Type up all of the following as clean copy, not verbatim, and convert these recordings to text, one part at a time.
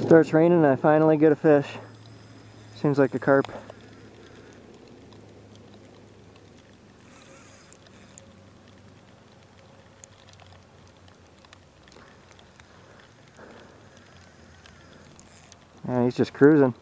Starts raining and I finally get a fish. Seems like a carp. Yeah, he's just cruising.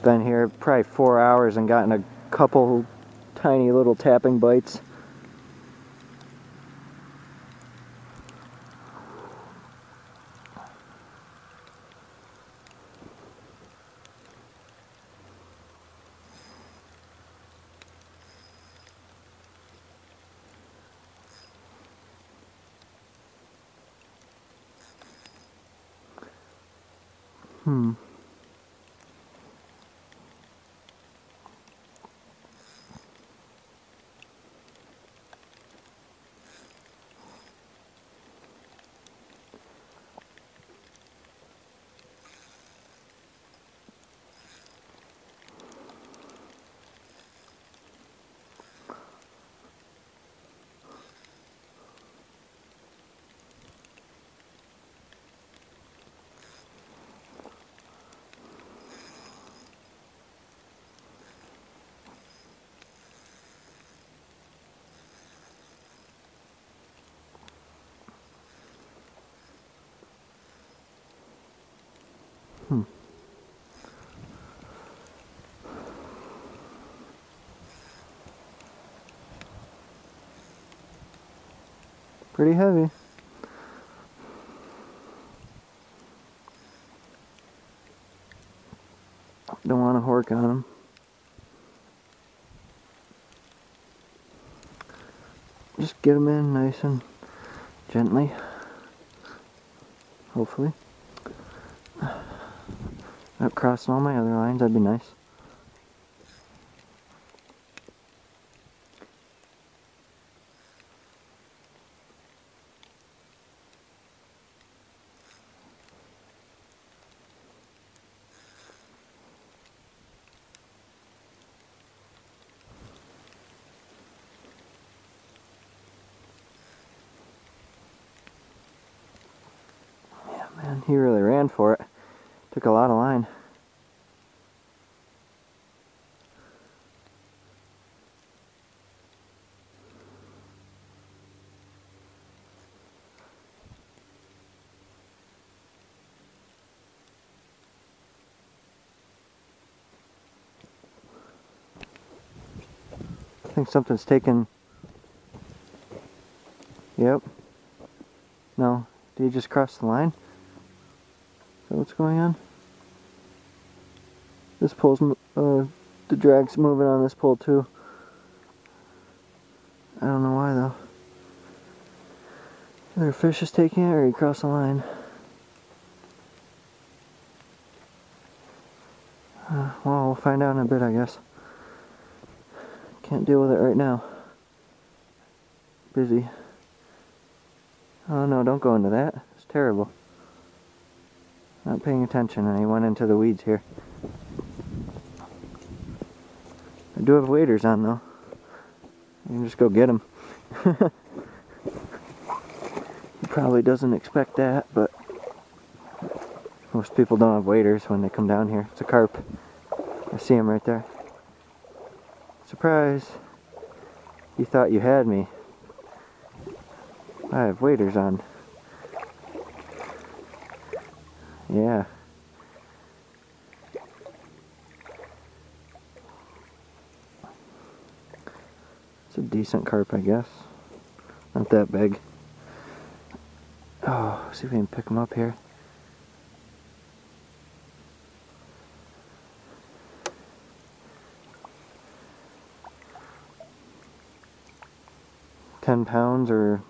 Been here probably 4 hours and gotten a couple tiny little tapping bites. Pretty heavy. Don't want to hork on him. Just get him in nice and gently. Hopefully. Not crossing all my other lines, that'd be nice. Man, he really ran for it. Took a lot of line. I think something's taken. Yep. No. Did he just cross the line? Is that what's going on? This pole's, the drag's moving on this pole too. I don't know why though. Either a fish is taking it or he crossed the line. Well, we'll find out in a bit, I guess. Can't deal with it right now. Busy. Oh no, don't go into that. It's terrible. Not paying attention and he went into the weeds here. I do have waders on though. You can just go get him. He probably doesn't expect that, but most people don't have waders when they come down here. It's a carp. I see him right there. Surprise! You thought you had me. I have waders on. Yeah. It's a decent carp, I guess. Not that big. Oh, see if we can pick him up here. £10 or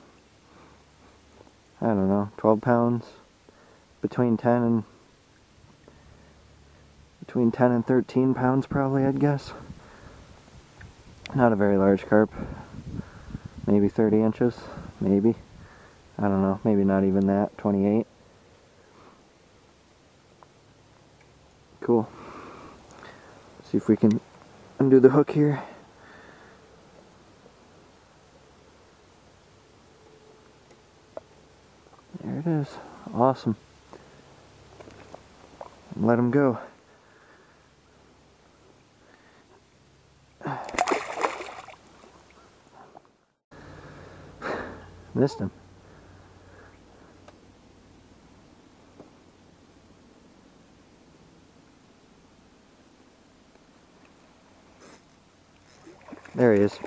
I don't know, 12 pounds. Between 10 and 13 pounds probably, I'd guess. Not a very large carp. Maybe 30 inches, maybe. I don't know, maybe not even that, 28. Cool. See if we can undo the hook here. There it is. Awesome. Let him go. Missed him. There he is.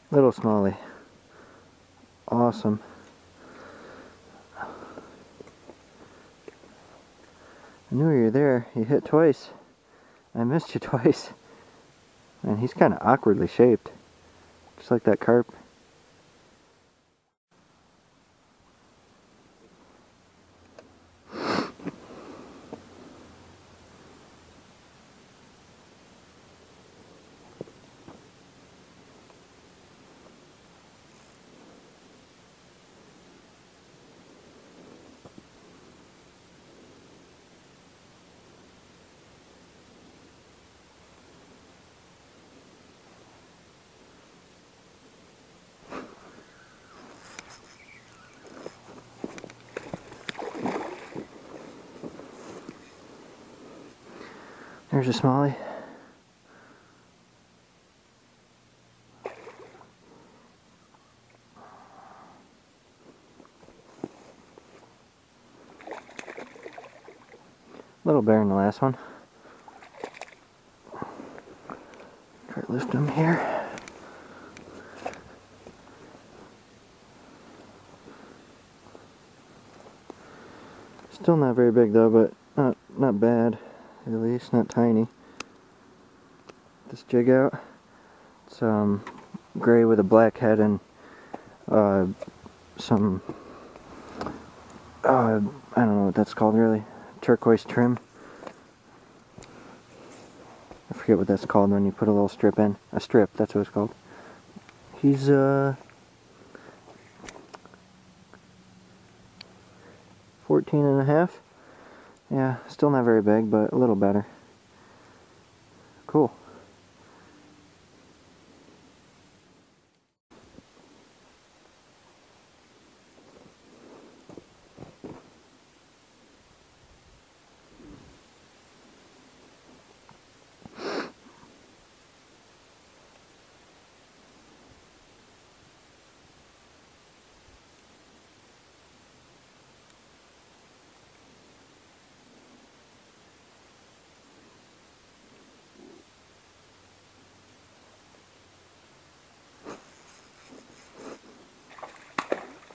Little smallie. Awesome. I knew you were there. You hit twice. I missed you twice. And he's kind of awkwardly shaped. Just like that carp. There's a smallie. A little better than the last one. Try to lift him here. Still not very big though, but not bad. At least not tiny. This jig out. It's gray with a black head and some I don't know what that's called really. Turquoise trim. I forget what that's called when you put a little strip in. A strip, that's what it's called. He's 14 and a half. Yeah, still not very big, but a little better. Cool.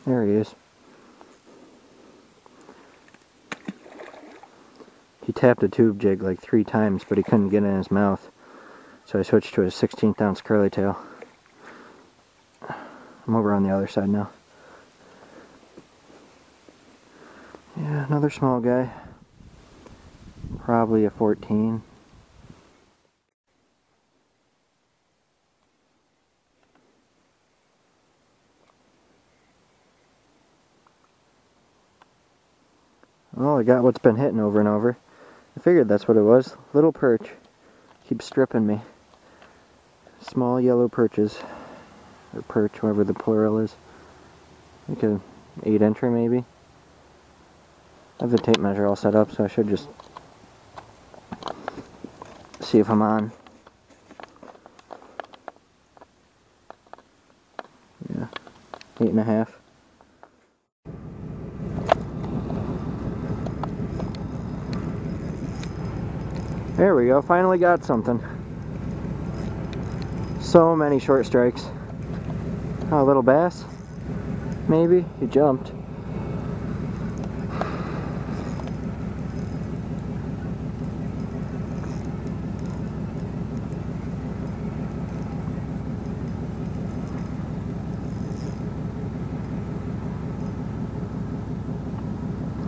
There he is. He tapped a tube jig like 3 times, but he couldn't get it in his mouth. So I switched to a 16th ounce curly tail. I'm over on the other side now. Yeah, another small guy. Probably a 14. Oh, I got what's been hitting over and over. I figured that's what it was. Little perch. Keeps stripping me. Small yellow perches. Or perch, whatever the plural is. Like a 8-incher maybe. I have the tape measure all set up, so I should just see if I'm on. Yeah, 8.5. There we go, finally got something. So many short strikes. Oh, a little bass? Maybe? He jumped.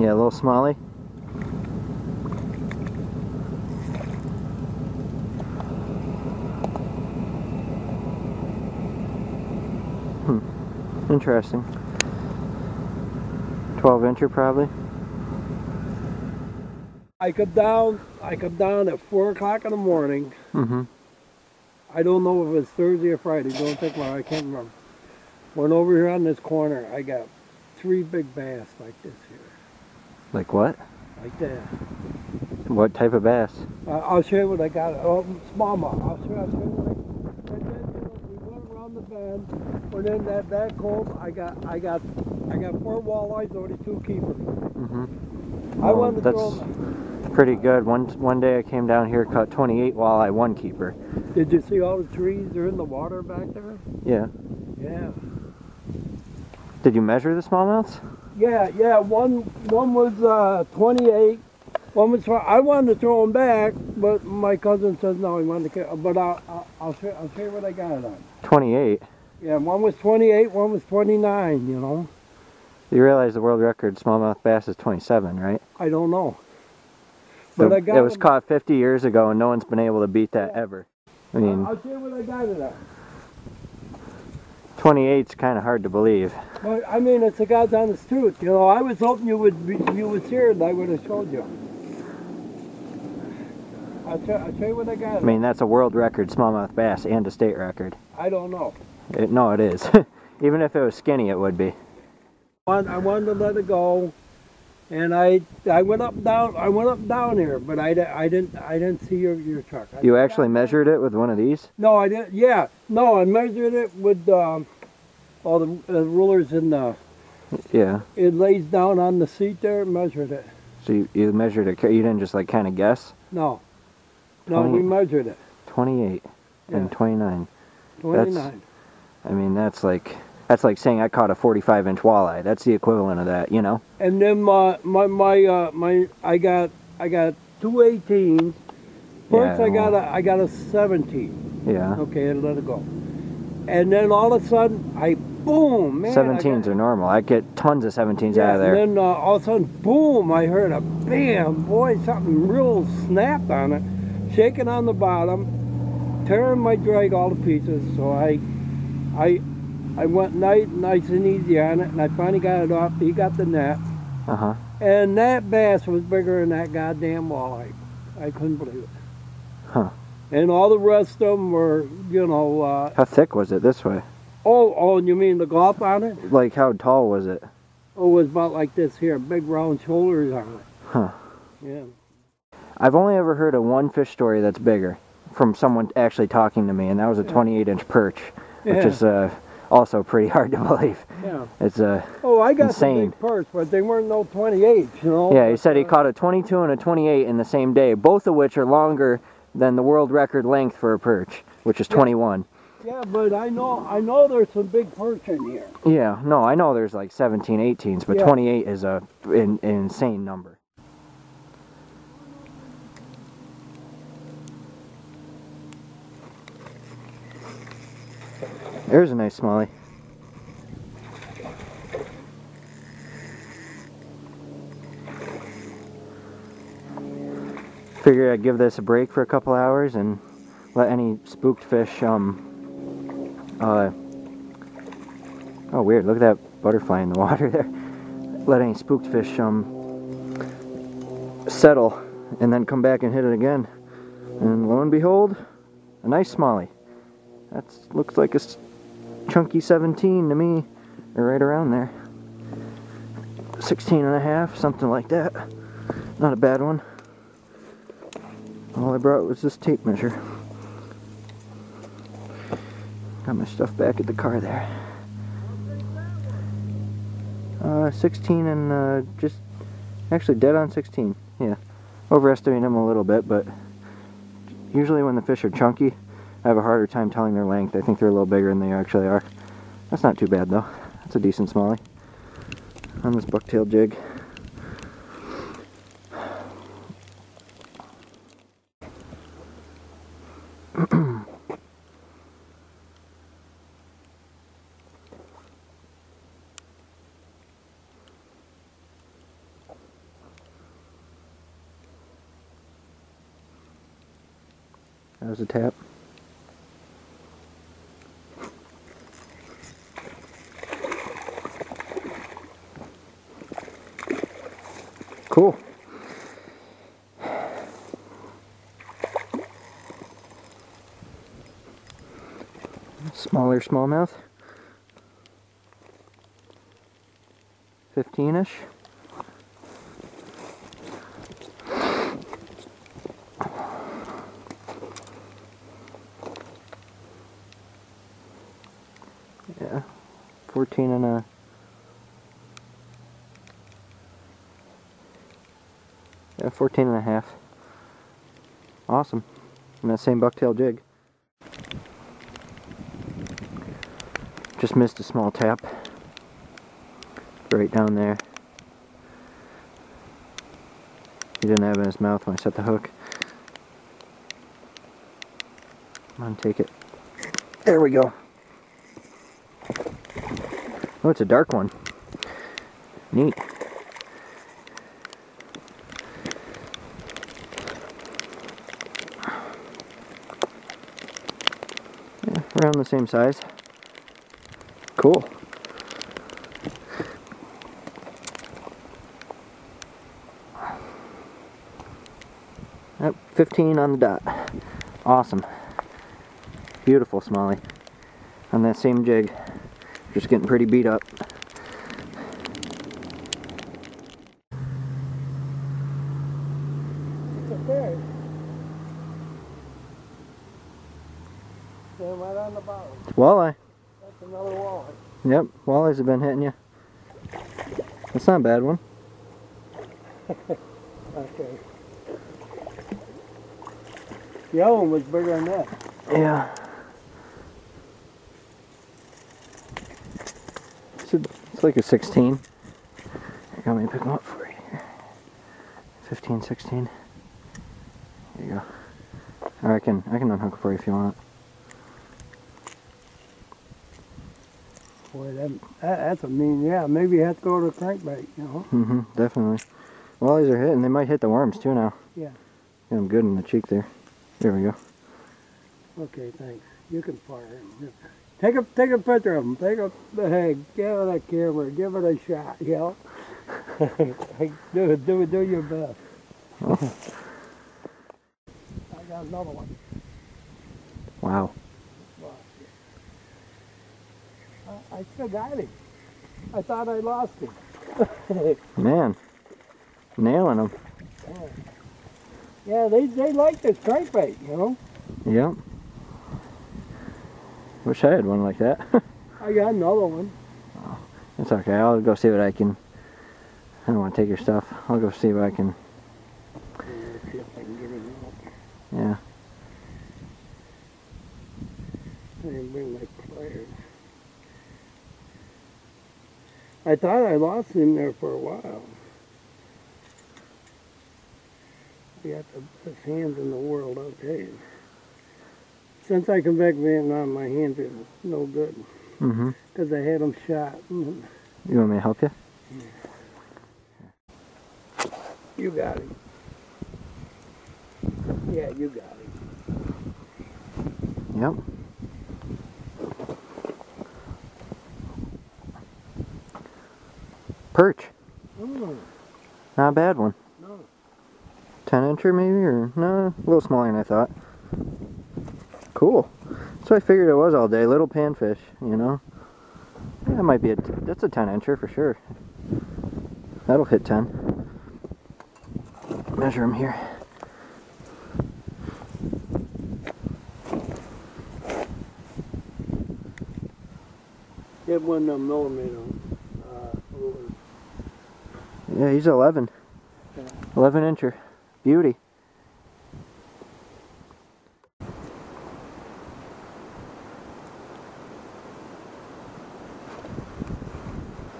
Yeah, a little smallie. Interesting. 12-incher probably. I come down at 4 o'clock in the morning. Mm-hmm. I don't know if it was Thursday or Friday. Don't think about it. I can't remember. Went over here on this corner. I got 3 big bass like this here. Like what? Like that. What type of bass? I'll show you what I got. Oh, smallmouth. I'll show you what I. And then we went around the bend. Went in that cove. I got 4 walleyes, only 2 keepers. Mm-hmm. I wanted to throw That's them. pretty good. One day I came down here, caught 28 walleye, 1 keeper. Did you see all the trees are in the water back there? Yeah. Yeah. Did you measure the smallmouths? Yeah. One was 28. One was. I wanted to throw them back, but my cousin says no. He wanted to. But I'll show you what I got it on. 28. Yeah, one was 28. One was 29. You know. You realize the world record smallmouth bass is 27, right? I don't know. But I got it was them. caught 50 years ago, and no one's been able to beat that ever. I mean, I'll show you what I got it on. 28's kind of hard to believe. But I mean, it's the God's honest truth. You know, I was hoping you would here, and I would have showed you. I'll show you what I got. I mean, that's a world record smallmouth bass and a state record. I don't know. No, it is. Even if it was skinny, it would be. I wanted to let it go, and I went up down here, but I didn't see your truck. You actually measured it with one of these? No, I didn't. Yeah, no, I measured it with all the rulers in the. Yeah. It lays down on the seat there. Measured it. So you measured it. You didn't just like kind of guess? No, we measured it. 28 and 29. 29. I mean, that's like saying I caught a 45-inch walleye. That's the equivalent of that, you know. And then I got 2 18s. First Yeah, I got a 17. Yeah. Okay, and let it go. And then all of a sudden boom, man. 17s are normal. I get tons of 17s out of there. And then all of a sudden, boom! I heard a bam, boy, something real snapped on it, shaking on the bottom, tearing my drag all to pieces. So I went nice and easy on it, and I finally got it off. He got the net. Uh-huh. And that bass was bigger than that goddamn walleye. I couldn't believe it. Huh. And all the rest of them were, you know. How thick was it this way? Oh, and you mean the gulp on it? Like, how tall was it? Oh, it was about like this here, big round shoulders on it. Huh. Yeah. I've only ever heard of one fish story that's bigger from someone actually talking to me, and that was a 28-inch perch, which is also pretty hard to believe. Yeah. It's I got insane. some big perch, but they weren't no 28s, you know. Yeah, he said he caught a 22 and a 28 in the same day, both of which are longer than the world record length for a perch, which is 21. Yeah, but I know there's some big perch in here. Yeah, no, I know there's like 17, 18s, but 28 is an insane number. There's a nice smallie. Figured I'd give this a break for a couple hours and let any spooked fish, oh weird, look at that butterfly in the water there. Let any spooked fish, settle and then come back and hit it again. And lo and behold, a nice smallie. That looks like a chunky 17 to me, or right around there. 16 and a half, something like that. Not a bad one. All I brought was this tape measure. Got my stuff back at the car there. 16 and just actually dead on 16. Yeah, overestimating them a little bit, but usually when the fish are chunky, I have a harder time telling their length. I think they're a little bigger than they actually are. That's not too bad though. That's a decent smallie on this bucktail jig. That was a tap. Cool. Smaller smallmouth. 15-ish. Yeah, 14 and a... Yeah, 14 and a half. Awesome. And that same bucktail jig. Just missed a small tap. Right down there. He didn't have it in his mouth when I set the hook. Come on, take it. There we go. Oh, it's a dark one. Neat. Yeah, around the same size. Cool. Yep, 15 on the dot. Awesome. Beautiful smallie. On that same jig. Just getting pretty beat up. It's a fish. Stand right on the bottom. Walleye. That's another walleye. Yep, walleyes have been hitting you. That's not a bad one. Okay. The other one was bigger than that. Yeah. It's like a 16. Here, let me pick them up for you here. 15, 16. There you go. Or I can unhook it for you if you want. Boy, that's a mean, yeah, maybe you have to go to a crankbait, you know? Mm-hmm, definitely. Walleyes are hitting. They might hit the worms too now. Yeah. Get them good in the cheek there. There we go. Okay, thanks. You can fire him. Take a picture of him. Hey, give it a camera. Give it a shot, you know? do your best. Oh. I got another one. Wow. I still got him. I thought I lost him. Man. Nailing them. Yeah, they like this crankbait, you know? Yep. Wish I had one like that. I got another one. Oh, it's okay. I'll go see what I can. I don't want to take your stuff. I'll go see what I can. See if I can get him out. Yeah. I didn't bring my pliers. I thought I lost him there for a while. He got the best hands in the world, I'll tell you. Since I come back from Vietnam, my hands are no good. Mm-hmm. Because I had them shot. You want me to help you? You got him. Yeah, you got him. Yep. Perch. Oh, Not a bad one. no. 10-incher maybe, or no, a little smaller than I thought. Cool. That's what I figured it was all day. Little panfish, you know. Yeah, that might be that's a 10-incher for sure. That'll hit 10. Measure them here. Get one of them millimeter rulers. Yeah, he's 11. Yeah. 11-incher. Beauty.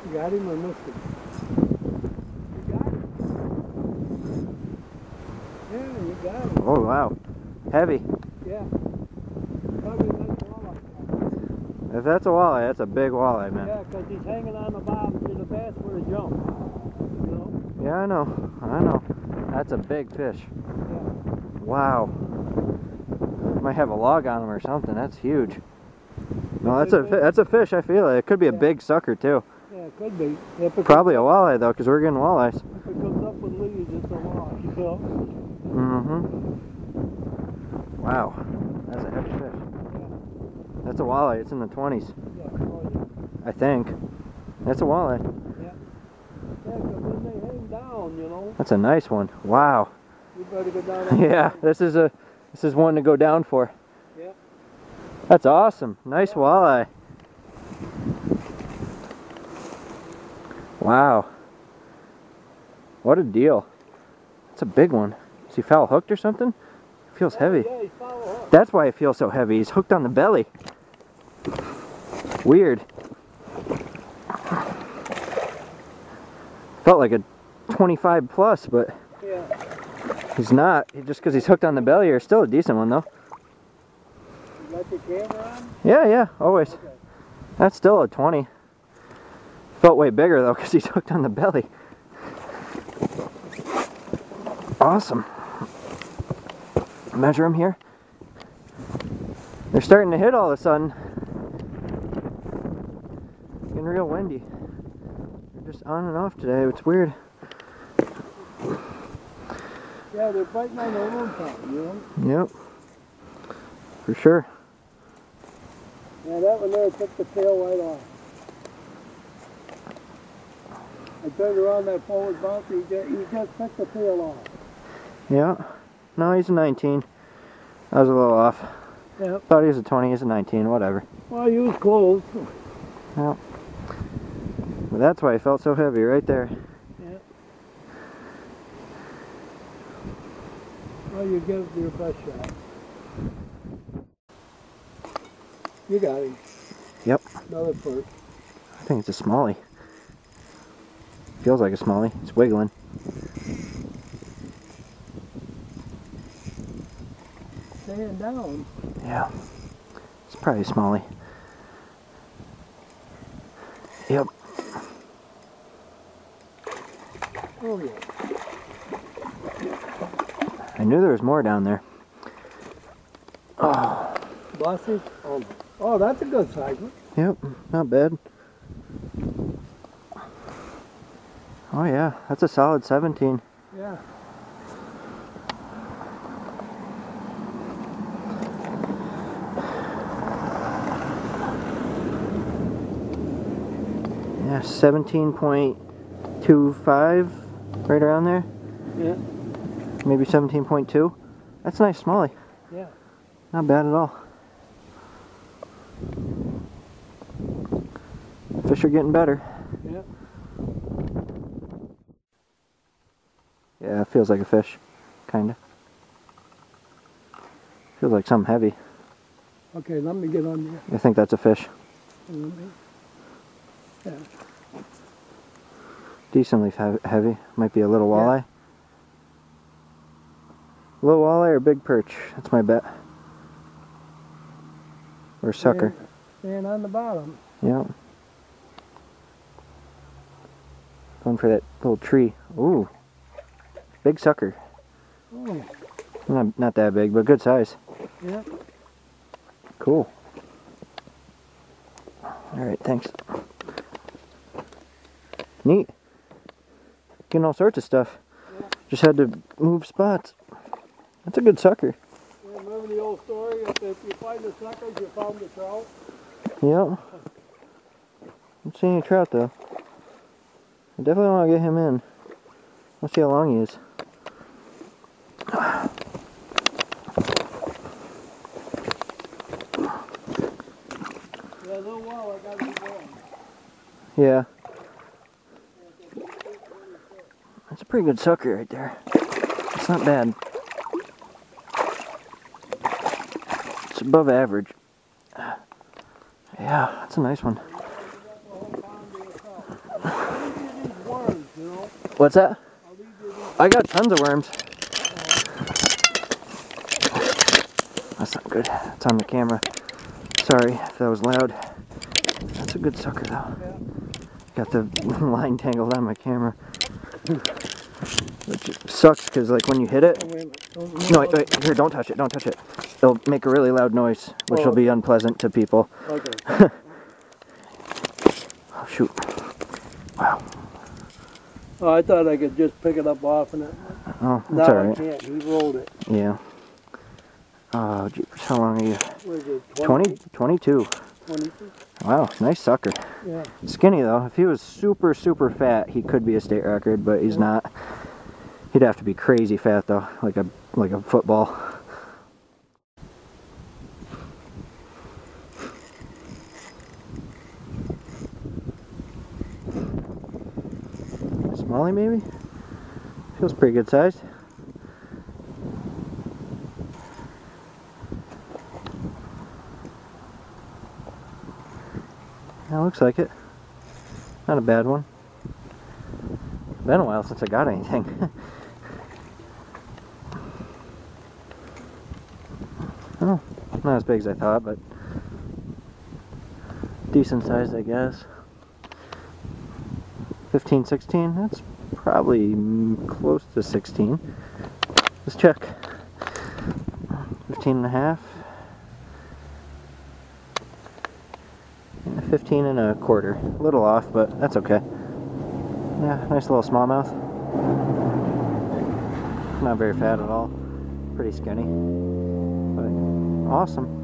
You got him or missed him? You got him. Yeah, you got him. Oh, wow. Heavy. Yeah. Probably like a walleye. If that's a walleye, that's a big walleye, man. Yeah, because he's hanging on the bottom to the bass for a jump. You know? Yeah, I know. I know. That's a big fish. Yeah. Wow. Might have a log on him or something. That's huge. No, that's a fish. I feel it. It could be a big sucker too. Yeah, it could be. If it Probably a walleye though, because we're getting walleyes. If it comes up with leaves, it's a wash, you know? Mm-hmm. Wow. That's a heavy fish. That's a walleye. It's in the 20s. Yeah, oh, I think. That's a walleye. yeah. Yeah, because when they hang down, you know, That's a nice one. Wow. you better go down. Yeah, this is one to go down for. Yeah. That's awesome. Nice walleye. Wow. What a deal. That's a big one. Is he foul hooked or something? Feels heavy. Yeah, he's foul hooked. That's why it feels so heavy. He's hooked on the belly. Weird. Felt like a 25 plus, but Yeah. he's not. Just because he's hooked on the belly, or still a decent one though. You got your camera on? Yeah, always. Okay. That's still a 20. Felt way bigger though because he's hooked on the belly. Awesome. Measure them here. They're starting to hit all of a sudden. Getting real windy. They're just on and off today. It's weird. Yeah, they're biting on their own time, you know? Yep. For sure. Yeah, that one there took the tail right off. I turned around that forward bouncer, he just took the tail off. Yeah. No, he's a 19. I was a little off. Yep. Thought he was a 20, he's a 19, whatever. Well, he was close. Yep. But that's why he felt so heavy right there. Yeah. Well, you give it your best shot. You got him. Yep. Another perch. I think it's a smallie. Feels like a smallie. It's wiggling. Staying down. Yeah. It's probably a smallie. Yep. Oh, yeah. I knew there was more down there. Oh. Bossy? Oh, that's a good size one. Yep. Not bad. Oh yeah. That's a solid 17. Yeah. Yeah, 17.25, right around there. Yeah. Maybe 17.2. That's a nice smallie. Yeah. Not bad at all. Fish are getting better. Yeah. Yeah, it feels like a fish. Kinda. Feels like something heavy. Okay, let me get on there. I think that's a fish. Yeah. Decently heavy. Might be a little walleye. Little walleye or big perch? That's my bet. Or sucker. Staying on the bottom. Yeah. Going for that little tree. Ooh. Big sucker. Oh. Not that big, but good size. Yeah. Cool. Alright, thanks. Neat. Getting all sorts of stuff. Yeah. Just had to move spots. That's a good sucker. Yeah, remember the old story? If you find the suckers, you found the trout? Yeah. Don't see any trout though. I definitely want to get him in. Let's see how long he is. Yeah, a little while I got to be going. Yeah. That's a pretty good sucker right there. It's not bad. It's above average. Yeah, that's a nice one. What's that? I got tons of worms. That's not good. It's on the camera. Sorry if that was loud. That's a good sucker though. Got the line tangled on my camera. Which sucks because like when you hit it. No, wait, here, don't touch it, don't touch it. It'll make a really loud noise, which will be unpleasant to people. Okay. Oh shoot. Wow. Oh, I thought I could just pick it up off and it. Oh, that's No, alright. I can't. He rolled it. Yeah. Oh, jeepers, how long are you? What is it? 20? 22. 22? Wow, nice sucker. Yeah. Skinny though. If he was super, super fat, he could be a state record, but he's not. He'd have to be crazy fat though, like a football. Smallie maybe? Feels pretty good sized. That looks like it. Not a bad one. Been a while since I got anything. Oh, not as big as I thought, but decent sized, I guess. 15, 16, that's probably close to 16. Let's check. 15 and a half. 15 and a quarter. A little off, but that's okay. Yeah, nice little smallmouth. Not very fat at all. Pretty skinny. But awesome.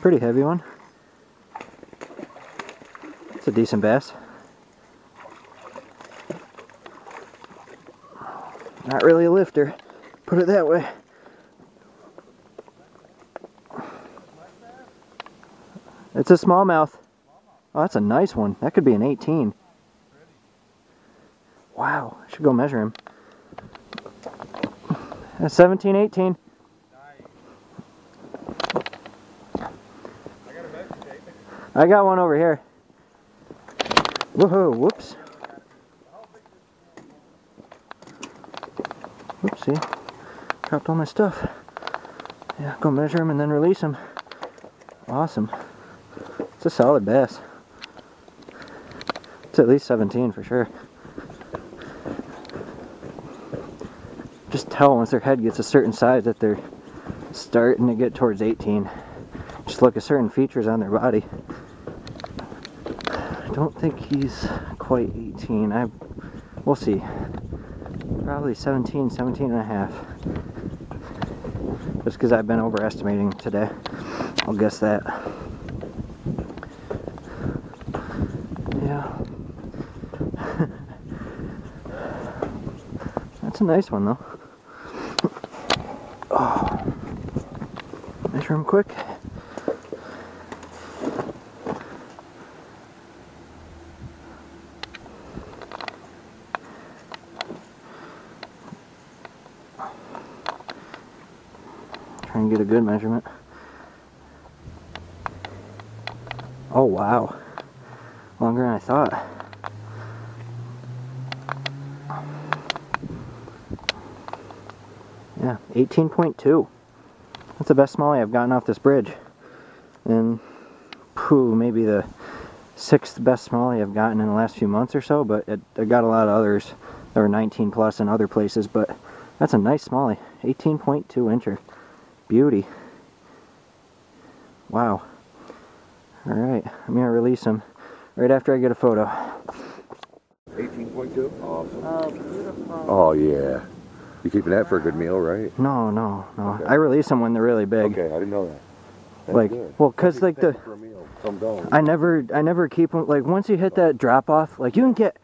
Pretty heavy one. It's a decent bass. Not really a lifter, put it that way. It's a smallmouth. Oh, that's a nice one. That could be an 18. Wow, I should go measure him. That's 17, 18. I got one over here. Woohoo, whoops. Whoopsie. Dropped all my stuff. Yeah, go measure him and then release him. Awesome. It's a solid bass. It's at least 17 for sure. Just tell once their head gets a certain size that they're starting to get towards 18. Just look at certain features on their body. I don't think he's quite 18. We'll see. Probably 17, 17 and a half. Just because I've been overestimating today. I'll guess that. Yeah. That's a nice one though. Oh. Measure him quick. Try and get a good measurement. Oh wow, longer than I thought. Yeah, 18.2. That's the best smallie I've gotten off this bridge. And maybe the 6th best smallie I've gotten in the last few months or so, but I got a lot of others that were 19 plus in other places, but that's a nice smallie. 18.2 incher. Beauty. Wow. Alright, I'm going to release him right after I get a photo. 18.2? Awesome. Oh, beautiful. Oh, yeah. You keeping that for a good meal, right? No. Okay. I release them when they're really big. Okay, I didn't know that. That's Like, good. well, cause like For a meal. Some don't. I never keep them, like once you hit that drop off, like you can get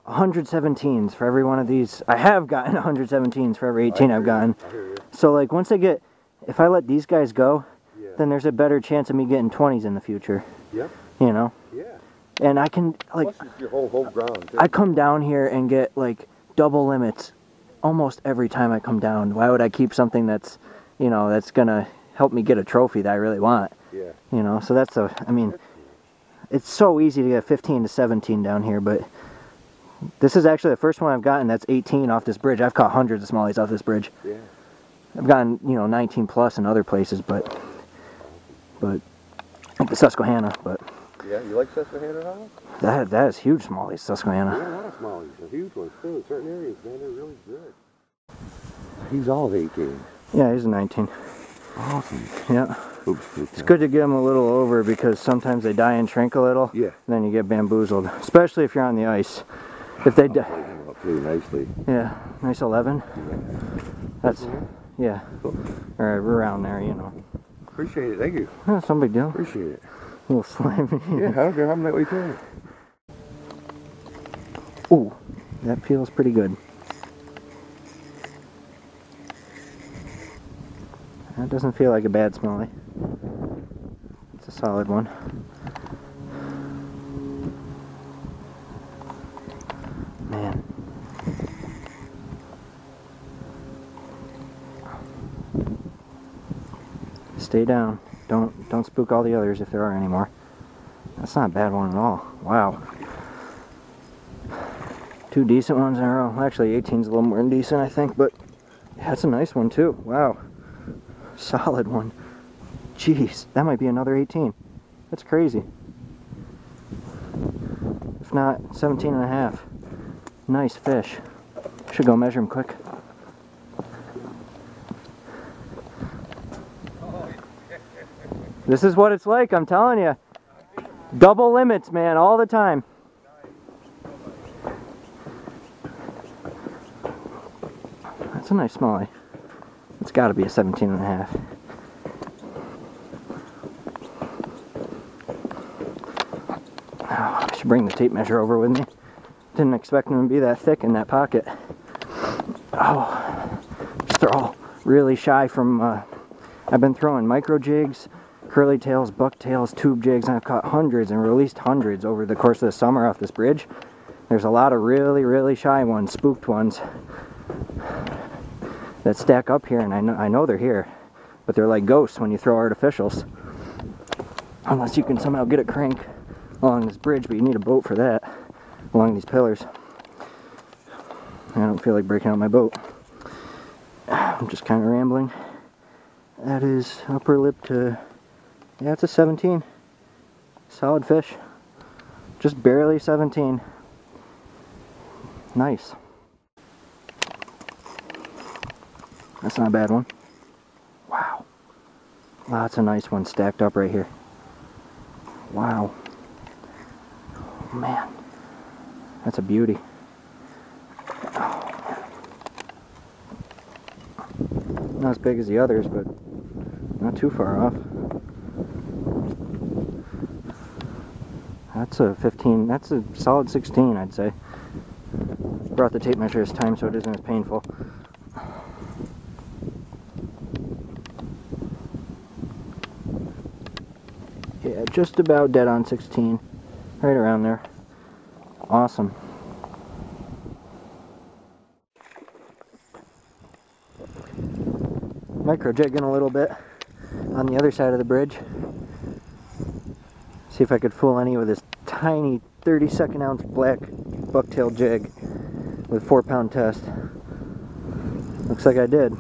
117s for every one of these. I have gotten 117s for every 18 I've gotten. I hear you. So like once I get, if I let these guys go, Yeah. then there's a better chance of me getting 20s in the future. Yep. You know? Yeah. And I can, like, Plus it's your whole ground, too. I come down here and get like double limits almost every time I come down. Why would I keep something that's, you know, that's gonna help me get a trophy that I really want? Yeah. You know, so that's I mean, it's so easy to get 15 to 17 down here, but this is actually the first one I've gotten that's 18 off this bridge. I've caught hundreds of smallies off this bridge. Yeah. I've gotten, you know, 19 plus in other places, but like the Susquehanna, but Yeah, you like Susquehanna now? that is huge smallies, Susquehanna. Yeah, a lot of smallies. The huge ones, too. In certain areas, man, they're really good. He's all of 18. Yeah, he's a 19. Awesome. Yeah. Oops, It's good to get them a little over because sometimes they die and shrink a little. Yeah. And then you get bamboozled, especially if you're on the ice. If they die. Played him up pretty nicely. Yeah, nice 11. That's, yeah. Cool. Or around there, you know. Appreciate it. Thank you. That's no big deal. Appreciate it. A little slimy. Yeah, I don't care how many we turn. Ooh, that feels pretty good. That doesn't feel like a bad smelly. It's a solid one. Man. Stay down. Don't spook all the others if there are any more. That's not a bad one at all. Wow. 2 decent ones in a row. Actually, 18's a little more than decent, I think, but yeah, that's a nice one too. Wow. Solid one. Jeez, that might be another 18. That's crazy. If not, 17 and a half. Nice fish. Should go measure him quick. This is what it's like, I'm telling you. Double limits, man, all the time. That's a nice smallie. It's got to be a 17 and a half. Oh, I should bring the tape measure over with me. Didn't expect them to be that thick in that pocket. Oh, they're all really shy from, I've been throwing micro jigs, curly tails, bucktails, tube jigs, and I've caught hundreds and released hundreds over the course of the summer off this bridge. There's a lot of really, really shy ones, spooked ones, that stack up here, and I know they're here, but they're like ghosts when you throw artificials. Unless you can somehow get a crank along this bridge, but you need a boat for that, along these pillars. I don't feel like breaking out my boat. I'm just kind of rambling. That is upper lip to, yeah, it's a 17. Solid fish. Just barely 17. Nice. That's not a bad one. Wow. Lots of nice ones stacked up right here. Wow. Oh, man. That's a beauty. Oh, not as big as the others, but not too far off. That's a 15, that's a solid 16, I'd say. Brought the tape measure this time so it isn't as painful. Yeah, just about dead on 16. Right around there. Awesome. Micro jigging a little bit on the other side of the bridge. See if I could fool any with this tiny 32nd ounce black bucktail jig with 4-pound test. Looks like I did.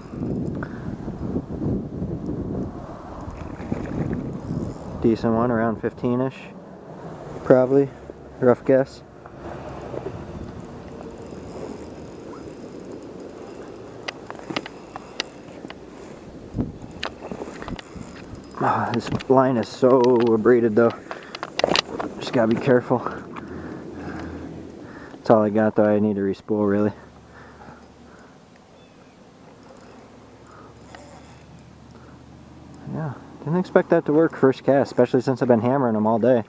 Decent one, around 15-ish, probably, rough guess. Oh, this line is so abraded though. Just gotta be careful. That's all I got though. I need to respool really. Yeah, didn't expect that to work first cast, especially since I've been hammering them all day.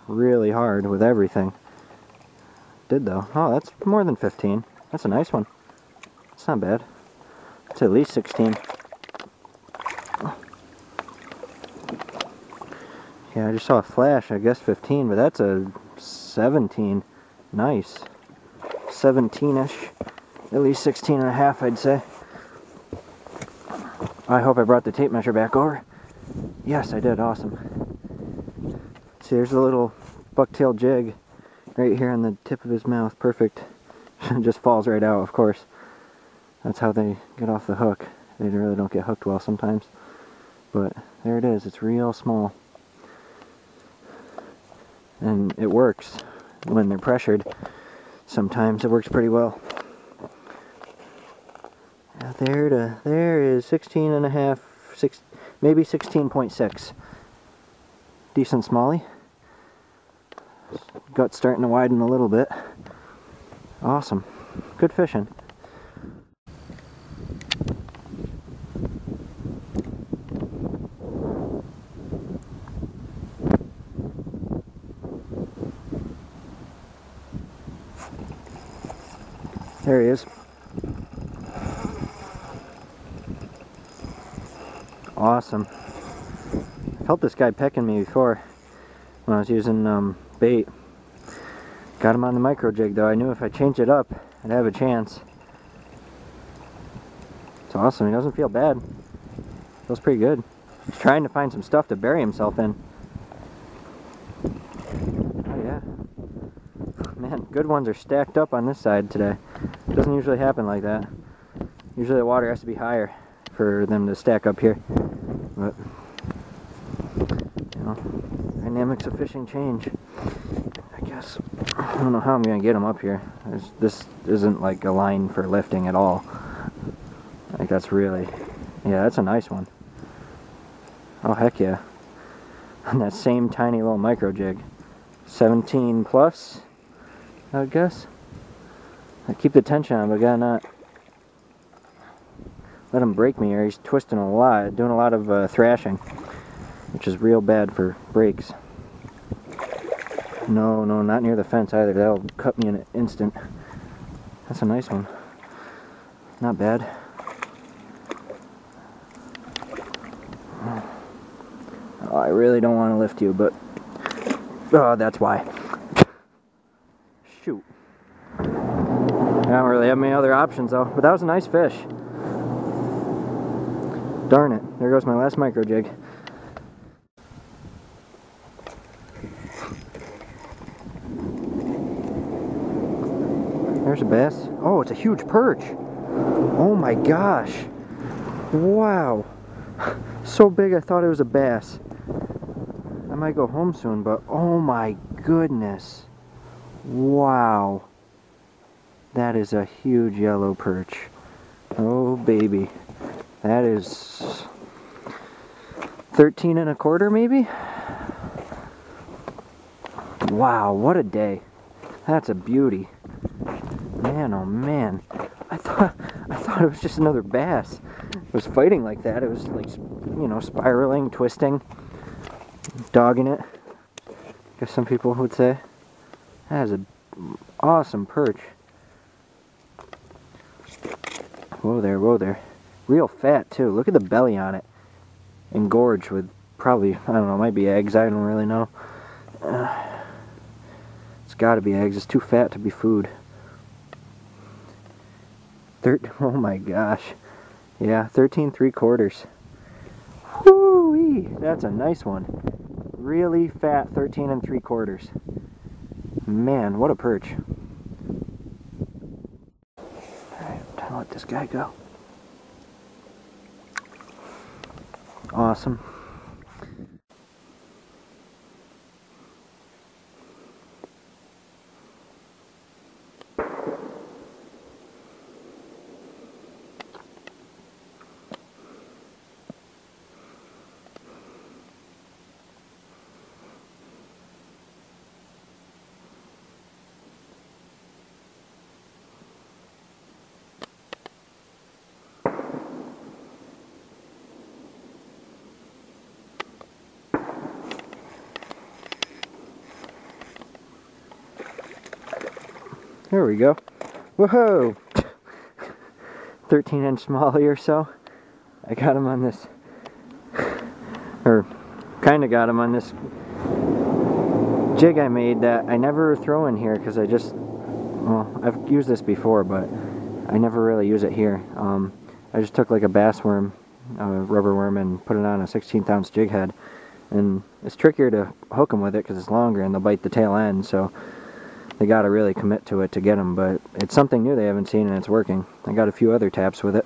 Really hard with everything. Did though. Oh, that's more than 15. That's a nice one. It's not bad. It's at least 16. Yeah, I just saw a flash, I guess 15, but that's a 17. Nice. 17-ish. At least 16 and a half, I'd say. I hope I brought the tape measure back over. Yes, I did. Awesome. See, there's a little bucktail jig right here on the tip of his mouth. Perfect. Just falls right out, of course. That's how they get off the hook. They really don't get hooked well sometimes. But there it is. It's real small. And it works when they're pressured. Sometimes it works pretty well. there to there is 16 and a half, maybe 16.6. Decent smallie. Gut's starting to widen a little bit. Awesome. Good fishing. There he is. Awesome. I felt this guy pecking me before when I was using bait. Got him on the micro jig though. I knew if I changed it up, I'd have a chance. It's awesome. He doesn't feel bad. Feels pretty good. He's trying to find some stuff to bury himself in. Oh yeah. Man, good ones are stacked up on this side today. It doesn't usually happen like that. Usually the water has to be higher for them to stack up here. But, you know, dynamics of fishing change. I guess. I don't know how I'm going to get them up here. This isn't like a line for lifting at all. Like that's really, yeah, that's a nice one. Oh heck yeah. On that same tiny little micro jig. 17 plus, I would guess. I keep the tension on, but I gotta not let him break me, or he's twisting a lot, doing a lot of thrashing, which is real bad for breaks. No, not near the fence either. That'll cut me in an instant. That's a nice one. Not bad. Oh, I really don't want to lift you, but oh, that's why. Shoot. I don't really have many other options though, but that was a nice fish. Darn it, there goes my last micro jig. There's a bass. Oh, it's a huge perch. Oh my gosh. Wow. So big I thought it was a bass. I might go home soon, but oh my goodness. Wow. That is a huge yellow perch. Oh baby. That is 13 and a quarter maybe? Wow, what a day. That's a beauty. Man, oh man. I thought it was just another bass. It was fighting like that. It was like, you know, spiraling, twisting, dogging it. I guess some people would say. That is an awesome perch. Whoa there, whoa there. Real fat too. Look at the belly on it. Engorged with probably, I don't know, it might be eggs. I don't really know. It's gotta be eggs. It's too fat to be food. Oh my gosh. Yeah, 13 3/4. Whoo-wee! That's a nice one. Really fat 13 3/4. Man, what a perch. Alright, time to let this guy go. Awesome. There we go. Whoa! 13-inch smallie or so. I got him on this, or kind of got him on this jig I made that I never throw in here because I just, well, I've used this before, but I never really use it here. I just took like a bass worm, rubber worm, and put it on a 16th ounce jig head. And it's trickier to hook them with it because it's longer and they'll bite the tail end, so they gotta really commit to it to get them, but it's something new they haven't seen and it's working. I got a few other taps with it.